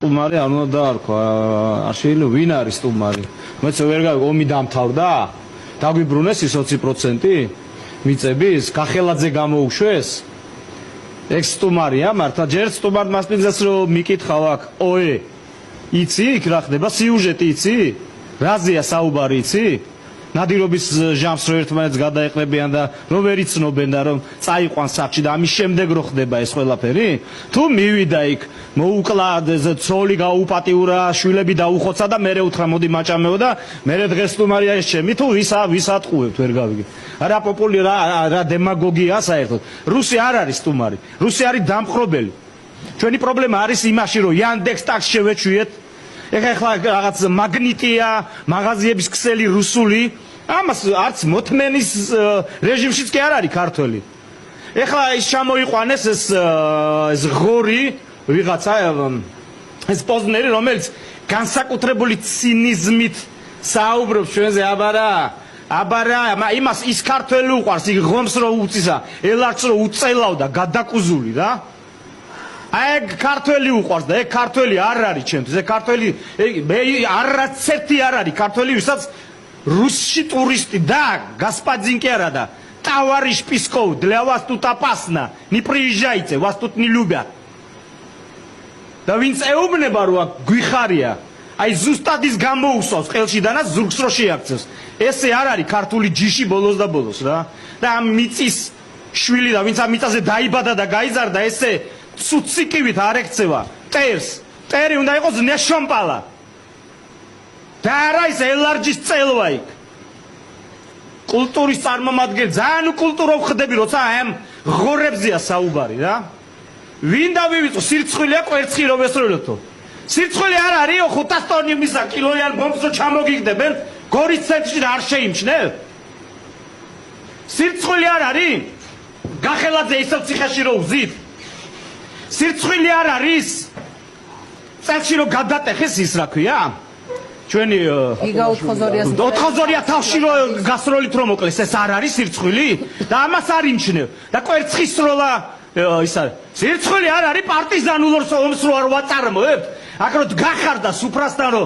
სტუმარი არ უნდა დაარქვა, არ შეიძლება ვინ არის სტუმარი? მეც ვერ გავიგე, ომი დამთავრდა? დაგვიბრუნეს ის 20% მიწების, კახელაძე გამოუშვეს? ეგ სტუმარია, მართლა ჯერ სტუმარ მასპინძელს რომ მიკითხავ აქ, ოე, იცი იქ რა ხდება, სიუჟეტი იცი? რაზეა საუბარი იცი? ნადირობის ჟამს რო ერთმანეთს გადაეყრებიან და რომ ვერ იცნობენ და რომ წაიყვან საჭი და ამის შემდეგ რო ხდება ეს ყველაფერი? თუ მივიდა იქ, მოუკლა ცოლი გაუპატიურა, შვილები დაუხოცა და მერე უთხრა მოდი მაჭამეო და მერე დღეს სტუმარია ეს ჩემი, თუ ვის ატყუებთ ვერ გავიგე. რა პოპული რა დემაგოგია საერთოდ. რუსი არ არის სტუმარი, რუსი არის დამხრობელი. ჩვენი პრობლემა არის იმაში რომ Yandex Tax შევეჩვიეთ. ეხლა რაღაც მაგნიტია, მაღაზიების ქსელი რუსული, ამას არც მოთმენის რეჟიმშიც კი არ არის ქართველი. ეხლა ის ჩამოიყვანეს ეს ღორი, ვიღაცა ეს პოზნერი, რომელიც განსაკუთრებული ცინიზმით საუბრობს ჩვენზე, აბარა, იმას ის ქართველი უყვარს, იქ ღომს რო უწისა, ელარჩს რო უწელავდა, გადაკუზული რა. ეგ ქართველი უყვარს და ეგ ქართველი არ არის ჩემთვის. ეგ ქართველი არაცერთი არ არის ქართველი, ვისაც რუსში ტურისტი და господин კი არა და товарищ Песков, для вас тут опасно. Не приезжайте, вас тут не любят. და ვინც ეუბნება რომ გვიხარია, აი ზუსტად ის გამოუსვავს ყელში და ზურგს რო შეაქცევს. ესე არ არის ქართული ჯიში ბოლოს და ბოლოს რა. და ამ მიწის შვილი და ვინც ამ მიწაზე დაიბადა და გაიზარდა, ესე ცუციკივით არ ექცევა ტერი უნდა იყოს ნეშომპალა და არა ის ელარჯის წელვა იქ კულტურის წარმომადგენელი ძალიან უკულტურო ხდები როცა ამ ღორებზეა საუბარი რა ვინ დავივიწყო სირცხვილია კვერცხი რომ ესროლოთო სირცხვილი არ არისო 500 ტონი მისა კილოიან ბომბს რო ჩამოგიგდებენ გორის ცენტრში არ შეიმჩნევ სირცხვილი არ არის გახელაძე ისევ ციხეში რო ვზით სირცხვილი არ არის წელში რომ გადატეხეს ის რა ქვია ჩვენი გიგა 40000 თავში რომ გასროლით რომ მოკლეს ეს არ არის სირცხვილი და ამას არ იმჩნევ და კვერცხის სროლა ის არის სირცხვილი არ არის პარტიზანულ ომს რო არ ვაწარმოებთ აქ რო დგახარდა სუფრასთან რო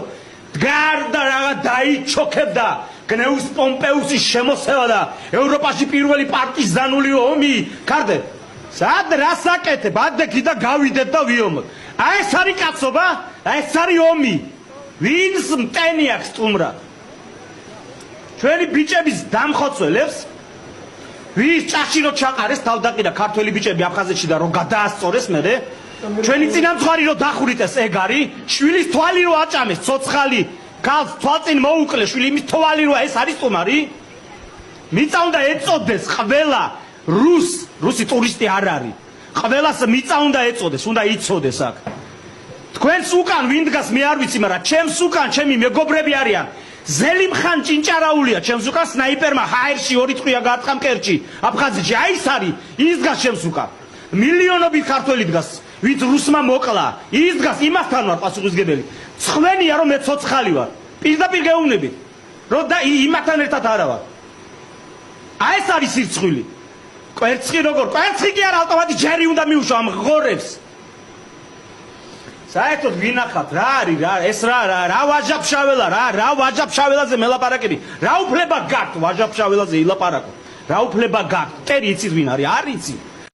დგარდა რაღაც დაიჩოქებდა გნეუს პომპეუსის შემოსევა და ევროპაში პირველი პარტიზანული ომი კარდე სად რას აკეთებ? ადექი და გავიდეთ და ვიომოთ. აი ეს არის კაცობა, აი ეს არის ომი. ვინს მტენი აქვს სტუმრად? ჩვენი ბიჭების დამხოცველებს ვის ჭაში რო ჩაყარეს თავდაყირა ქართველი ბიჭები აფხაზეთში და რო გადაასწორეს მერე ჩვენი წინამძღვარი რო დახურიტეს ეგ არის შვილის თვალი რო აჭამეს ცოცხალი ქალს თვალწინ მოუკლეს შვილი იმის თვალი რო ეს არის სტუმარი? მიწა უნდა ეწოდეს ყველა რუსი ტურისტი არ არის. ყველას მიწა უნდა ეწოდეს, უნდა იცოდეს აქ. თქვენს უკან ვინ დგას მე არ ვიცი, მაგრამ ჩემს უკან ჩემი მეგობრები არიან. ზელიმხან ჭინჭარაულია ჩემს უკან სნაიპერმა ჰაერში 2 წვია გაათხა მკერჭი აფხაზეთში. აი ეს არის, ის დგას ჩემს უკან. მილიონობით ქართველი დგას, ვინც რუსმა მოკლა. ის დგას იმასთან ვარ პასუხისგებელი. ცხვენია რომ მე ცოცხალი ვარ. პირდაპირ გეუბნებით. რომ და იმასთან ერთად არა ვარ. აი ეს არის სირცხვილი. კვერცხი როგორ? კვერცხი კი არა, ავტომატი ჯერი უნდა მიუშვა ამ ღორებს. საერთოდ ვინახავთ რა არის რა ეს რა ვაჟაფშაველა რა ვაჟაფშაველაზე მელაპარაკები. რა უფლება გაქვთ ვაჟაფშაველაზე ილაპარაკო? რა უფლება გაქვთ? ტერი იცით ვინ არის? არ იცი.